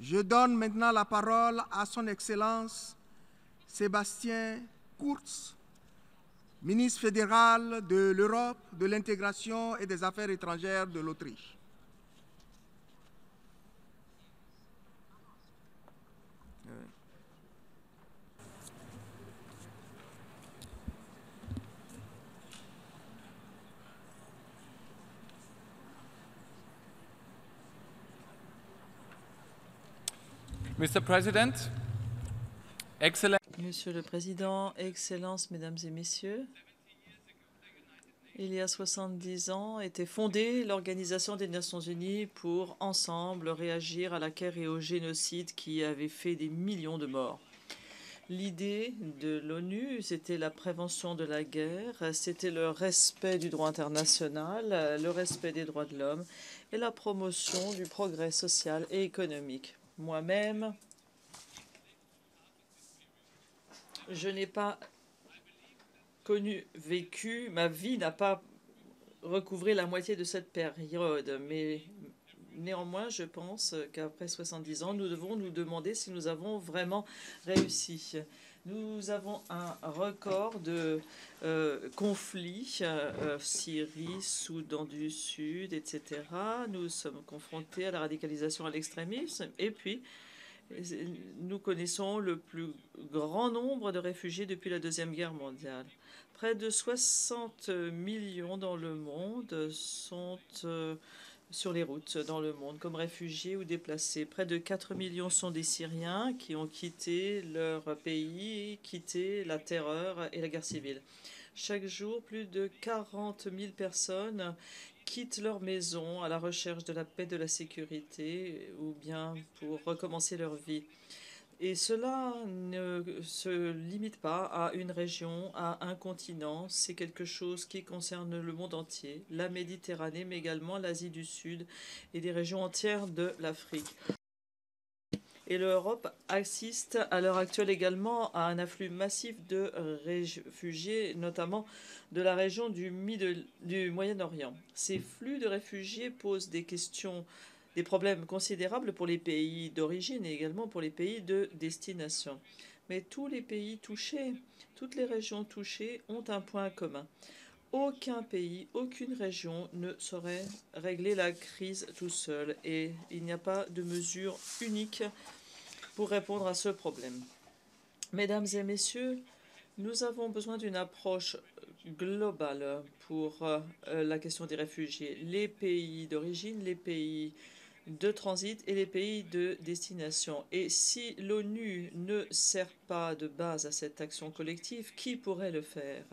Je donne maintenant la parole à son Excellence Sébastien Kurz, ministre fédéral de l'Europe, de l'intégration et des Affaires étrangères de l'Autriche. Mr. President, Excellent. Monsieur le Président, Excellences, Mesdames et Messieurs, il y a 70 ans était fondée l'Organisation des Nations Unies pour, ensemble, réagir à la guerre et au génocide qui avait fait des millions de morts. L'idée de l'ONU, c'était la prévention de la guerre, c'était le respect du droit international, le respect des droits de l'homme et la promotion du progrès social et économique. Moi-même, je n'ai pas vécu, ma vie n'a pas recouvré la moitié de cette période, mais néanmoins, je pense qu'après 70 ans, nous devons nous demander si nous avons vraiment réussi. Nous avons un record de conflits, Syrie, Soudan du Sud, etc. Nous sommes confrontés à la radicalisation, à l'extrémisme, et puis nous connaissons le plus grand nombre de réfugiés depuis la Deuxième Guerre mondiale. Près de 60 millions dans le monde sont sur les routes dans le monde comme réfugiés ou déplacés. Près de 4 millions sont des Syriens qui ont quitté leur pays, quitté la terreur et la guerre civile. Chaque jour, plus de 40 000 personnes quittent leur maison à la recherche de la paix, de la sécurité ou bien pour recommencer leur vie. Et cela ne se limite pas à une région, à un continent. C'est quelque chose qui concerne le monde entier, la Méditerranée, mais également l'Asie du Sud et des régions entières de l'Afrique. Et l'Europe assiste à l'heure actuelle également à un afflux massif de réfugiés, notamment de la région du Moyen-Orient. Ces flux de réfugiés posent des questions, des problèmes considérables pour les pays d'origine et également pour les pays de destination. Mais tous les pays touchés, toutes les régions touchées ont un point commun. Aucun pays, aucune région ne saurait régler la crise tout seul et il n'y a pas de mesure unique pour répondre à ce problème. Mesdames et messieurs, nous avons besoin d'une approche globale pour la question des réfugiés. Les pays d'origine, les pays de transit et les pays de destination. Et si l'ONU ne sert pas de base à cette action collective, qui pourrait le faire?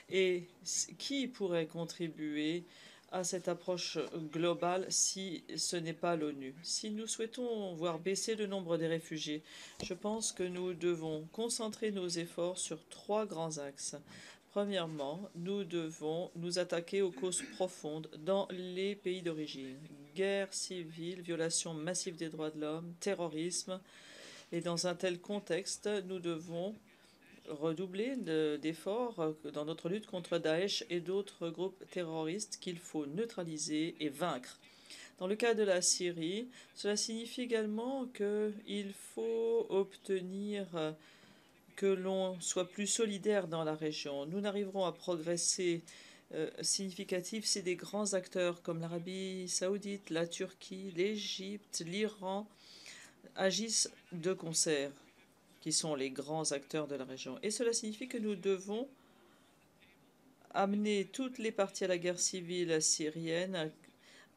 Et qui pourrait contribuer à cette approche globale si ce n'est pas l'ONU? Si nous souhaitons voir baisser le nombre des réfugiés, je pense que nous devons concentrer nos efforts sur 3 grands axes. Premièrement, nous devons nous attaquer aux causes profondes dans les pays d'origine. Guerre civile, violation massive des droits de l'homme, terrorisme. Et dans un tel contexte, nous devons redoubler d'efforts dans notre lutte contre Daesh et d'autres groupes terroristes qu'il faut neutraliser et vaincre. Dans le cas de la Syrie, cela signifie également qu'il faut obtenir que l'on soit plus solidaire dans la région. Nous n'arriverons à progresser significatif si des grands acteurs comme l'Arabie saoudite, la Turquie, l'Égypte, l'Iran agissent de concert, qui sont les grands acteurs de la région. Et cela signifie que nous devons amener toutes les parties à la guerre civile syrienne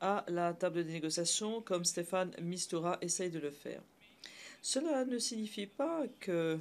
à la table de négociation, comme Stéphane Mistura essaye de le faire. Cela ne signifie pas que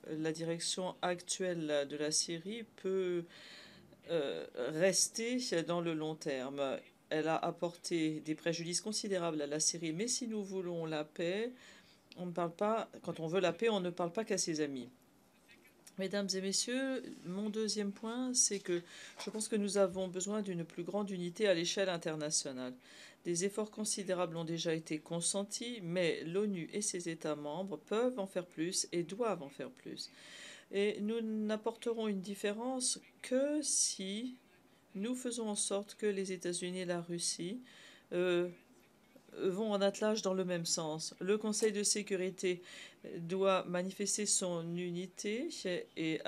la direction actuelle de la Syrie peut rester dans le long terme. Elle a apporté des préjudices considérables à la Syrie, mais si nous voulons la paix, on ne parle pas, quand on veut la paix, on ne parle pas qu'à ses amis. Mesdames et messieurs, mon deuxième point, c'est que je pense que nous avons besoin d'une plus grande unité à l'échelle internationale. Des efforts considérables ont déjà été consentis, mais l'ONU et ses États membres peuvent en faire plus et doivent en faire plus. Et nous n'apporterons une différence que si nous faisons en sorte que les États-Unis et la Russie vont en attelage dans le même sens. Le Conseil de sécurité doit manifester son unité et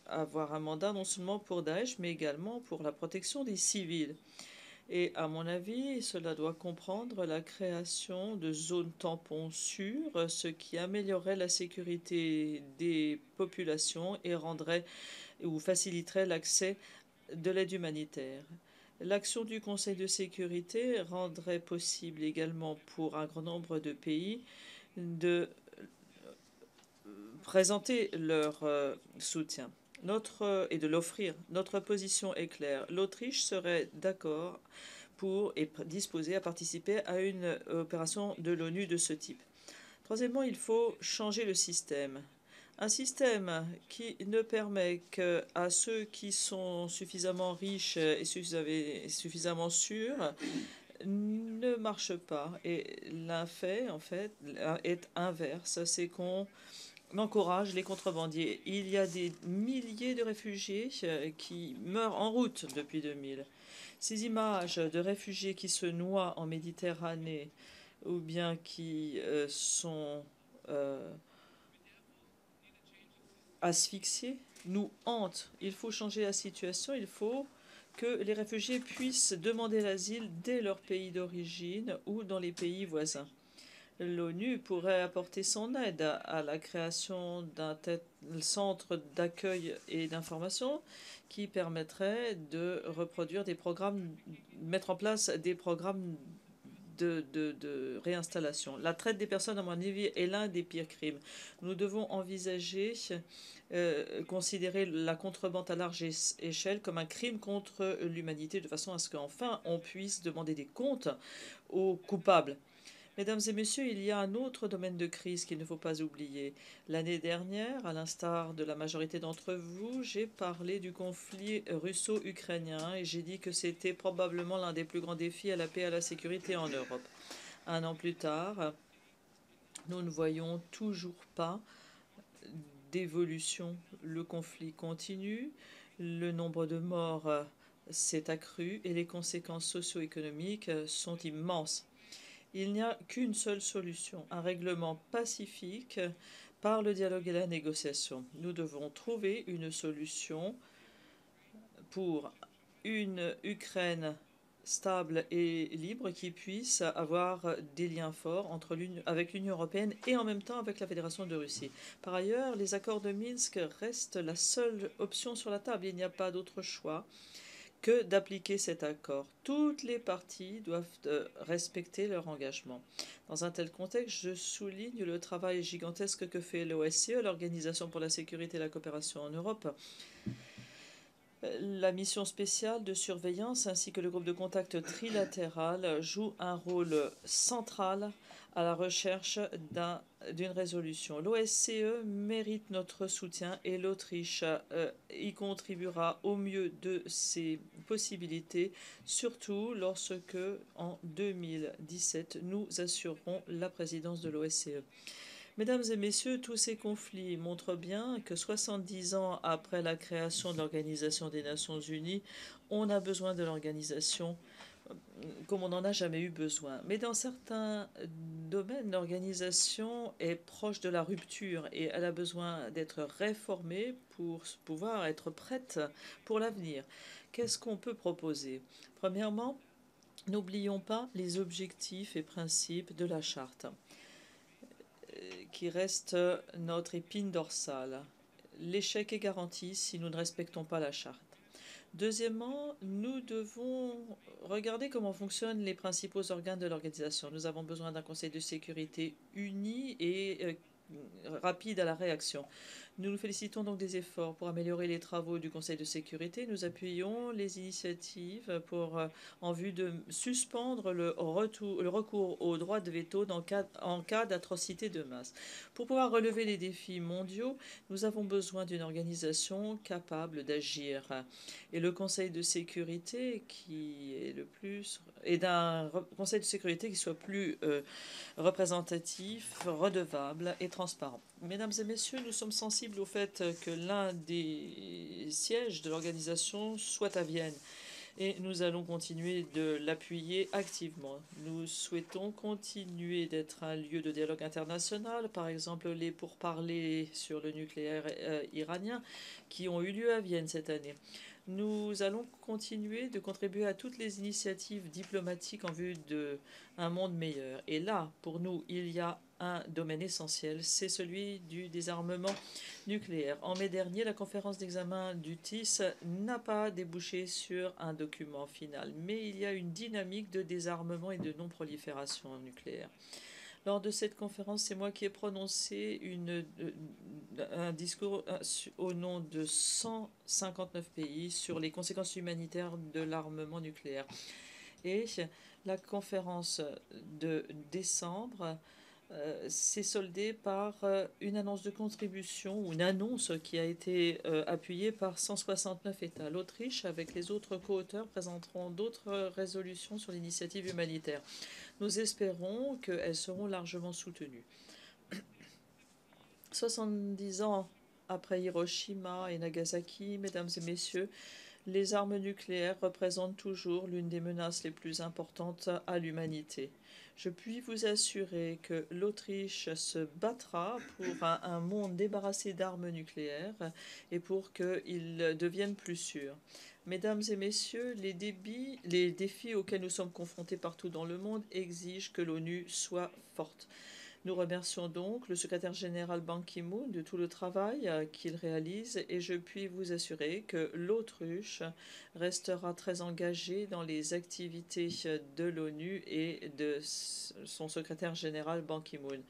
avoir un mandat non seulement pour Daesh, mais également pour la protection des civils. Et à mon avis, cela doit comprendre la création de zones tampons sûres, ce qui améliorerait la sécurité des populations et rendrait ou faciliterait l'accès de l'aide humanitaire. L'action du Conseil de sécurité rendrait possible également pour un grand nombre de pays de présenter leur soutien et de l'offrir. Notre position est claire. L'Autriche serait d'accord pour et disposée à participer à une opération de l'ONU de ce type. Troisièmement, il faut changer le système. Un système qui ne permet qu'à ceux qui sont suffisamment riches et suffisamment sûrs ne marche pas. Et l'effet, en fait, est inverse. C'est qu'on encourage les contrebandiers. Il y a des milliers de réfugiés qui meurent en route depuis 2000. Ces images de réfugiés qui se noient en Méditerranée ou bien qui sont asphyxiés nous hantent. Il faut changer la situation. Il faut que les réfugiés puissent demander l'asile dès leur pays d'origine ou dans les pays voisins. L'ONU pourrait apporter son aide à la création d'un centre d'accueil et d'information qui permettrait de reproduire des programmes, mettre en place des programmes de réinstallation. La traite des personnes, à mon avis, est l'un des pires crimes. Nous devons envisager, considérer la contrebande à large échelle comme un crime contre l'humanité, de façon à ce qu'enfin on puisse demander des comptes aux coupables. Mesdames et messieurs, il y a un autre domaine de crise qu'il ne faut pas oublier. L'année dernière, à l'instar de la majorité d'entre vous, j'ai parlé du conflit russo-ukrainien et j'ai dit que c'était probablement l'un des plus grands défis à la paix et à la sécurité en Europe. Un an plus tard, nous ne voyons toujours pas d'évolution. Le conflit continue, le nombre de morts s'est accru et les conséquences socio-économiques sont immenses. Il n'y a qu'une seule solution, un règlement pacifique par le dialogue et la négociation. Nous devons trouver une solution pour une Ukraine stable et libre qui puisse avoir des liens forts avec l'Union européenne et en même temps avec la Fédération de Russie. Par ailleurs, les accords de Minsk restent la seule option sur la table. Il n'y a pas d'autre choix que d'appliquer cet accord. Toutes les parties doivent respecter leur engagement. Dans un tel contexte, je souligne le travail gigantesque que fait l'OSCE, l'Organisation pour la sécurité et la coopération en Europe. La mission spéciale de surveillance ainsi que le groupe de contact trilatéral jouent un rôle central à la recherche d'une résolution. L'OSCE mérite notre soutien et l'Autriche y contribuera au mieux de ses possibilités, surtout lorsque, en 2017, nous assurerons la présidence de l'OSCE. Mesdames et messieurs, tous ces conflits montrent bien que 70 ans après la création de l'Organisation des Nations Unies, on a besoin de l'organisation comme on n'en a jamais eu besoin. Mais dans certains domaines, l'organisation est proche de la rupture et elle a besoin d'être réformée pour pouvoir être prête pour l'avenir. Qu'est-ce qu'on peut proposer? Premièrement, n'oublions pas les objectifs et principes de la charte qui reste notre épine dorsale. L'échec est garanti si nous ne respectons pas la charte. Deuxièmement, nous devons regarder comment fonctionnent les principaux organes de l'organisation. Nous avons besoin d'un Conseil de sécurité uni et rapide à la réaction. Nous nous félicitons donc des efforts pour améliorer les travaux du Conseil de sécurité. Nous appuyons les initiatives en vue de suspendre le recours au droit de veto en cas d'atrocité de masse. Pour pouvoir relever les défis mondiaux, nous avons besoin d'une organisation capable d'agir. Et le Conseil de sécurité et d'un Conseil de sécurité qui soit plus représentatif, redevable et transparent. Mesdames et messieurs, nous sommes sensibles au fait que l'un des sièges de l'organisation soit à Vienne. et nous allons continuer de l'appuyer activement. Nous souhaitons continuer d'être un lieu de dialogue international, par exemple les pourparlers sur le nucléaire iranien qui ont eu lieu à Vienne cette année. Nous allons continuer de contribuer à toutes les initiatives diplomatiques en vue d'un monde meilleur. Et là, pour nous, il y a un domaine essentiel, c'est celui du désarmement nucléaire. En mai dernier, la conférence d'examen du TIS n'a pas débouché sur un document final, mais il y a une dynamique de désarmement et de non-prolifération nucléaire. Lors de cette conférence, c'est moi qui ai prononcé un discours au nom de 159 pays sur les conséquences humanitaires de l'armement nucléaire. Et la conférence de décembre s'est soldée par une annonce de contribution, ou une annonce qui a été appuyée par 169 États. L'Autriche, avec les autres co-auteurs, présenteront d'autres résolutions sur l'initiative humanitaire. Nous espérons qu'elles seront largement soutenues. 70 ans après Hiroshima et Nagasaki, mesdames et messieurs, les armes nucléaires représentent toujours l'une des menaces les plus importantes à l'humanité. Je puis vous assurer que l'Autriche se battra pour un monde débarrassé d'armes nucléaires et pour qu'il devienne plus sûr. Mesdames et messieurs, les défis auxquels nous sommes confrontés partout dans le monde exigent que l'ONU soit forte. Nous remercions donc le secrétaire général Ban Ki-moon de tout le travail qu'il réalise et je puis vous assurer que l'Autriche restera très engagée dans les activités de l'ONU et de son secrétaire général Ban Ki-moon.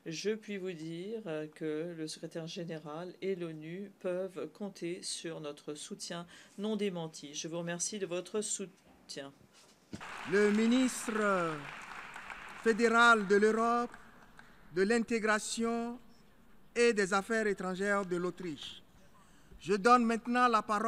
Je puis vous dire que le secrétaire général et l'ONU peuvent compter sur notre soutien non démenti. Je vous remercie de votre soutien. Le ministre fédéral de l'Europe, de l'intégration et des affaires étrangères de l'Autriche. Je donne maintenant la parole